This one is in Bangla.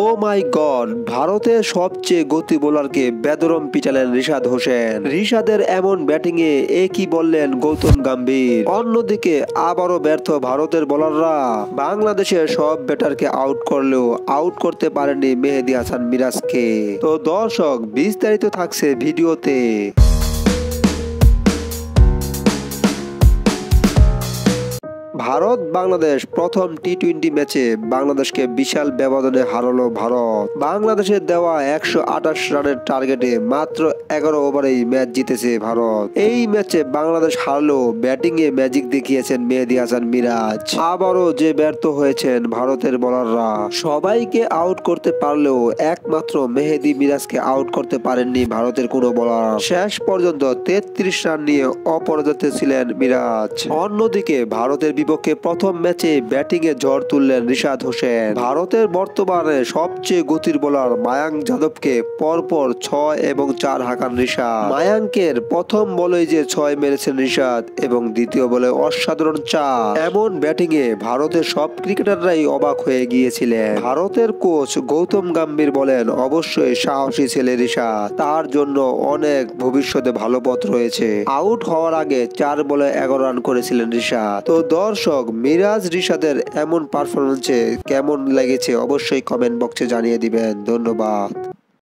ও মাই গড, ভারতের সবচেয়ে গতি বোলারকে বেদরম পিটালেন রিশাদ হোসেন। রিশাদের এমন ব্যাটিংয়ে কি বললেন গৌতম গম্ভীর। অন্যদিকে আবারও ব্যর্থ ভারতের বোলাররা। বাংলাদেশের সব ব্যাটারকে আউট করলেও আউট করতে পারেনি মেহেদী হাসান মিরাজকে। তো দর্শক, বিস্তারিত থাকছে ভিডিওতে। ভারত বাংলাদেশ প্রথম টি-20 ম্যাচে বাংলাদেশকে বিশাল ব্যবধানে হারালো ভারত। বাংলাদেশের দেওয়া 128 রানের টার্গেটে মাত্র 11 ওভারেই ম্যাচ জিতেছে ভারত। এই ম্যাচে বাংলাদেশ হারলেও ব্যাটিংয়ে ম্যাজিক দেখিয়েছেন মেহেদী হাসান মিরাজ। আবারও যে ব্যর্থ হয়েছেন ভারতের বোলাররা। সবাইকে আউট করতে পারলেও একমাত্র মেহেদী মিরাজকে আউট করতে পারেননি ভারতের কোনো বোলার। শেষ পর্যন্ত 33 রান নিয়ে অপরাজিত ছিলেন মিরাজ। অন্যদিকে ভারতের বিপক্ষে প্রথম ম্যাচে ব্যাটিংয়ে ঝড় তুললেন রিশাদ হোসেন। ভারতের বর্তমানে সবচেয়ে গতির বোলার মায়াঙ্ক যাদবকে পরপর 6 এবং 4 হাঁকান রিশাদ। মায়াঙ্কের প্রথম বলেই যে 6 মেরেছেন রিশাদ এবং দ্বিতীয় বলে অসাধারণ 4। এমন ব্যাটিংয়ে ভারতের সব ক্রিকেটাররাই অবাক হয়ে গিয়েছিলেন। ভারতের কোচ গৌতম গম্ভীর বলেন, অবশ্যই সাহসী ছেলে রিশাদ, তার জন্য অনেক ভবিষ্যতে ভালো পথ রয়েছে। আউট হওয়ার আগে 4 বলে 11 রান করেছিলেন রিশাদ। তো দর্শক, মিরাজ রিশাদের এমন পারফরমেন্সে কেমন লেগেছে অবশ্যই কমেন্ট বক্সে জানিয়ে দিবেন। ধন্যবাদ।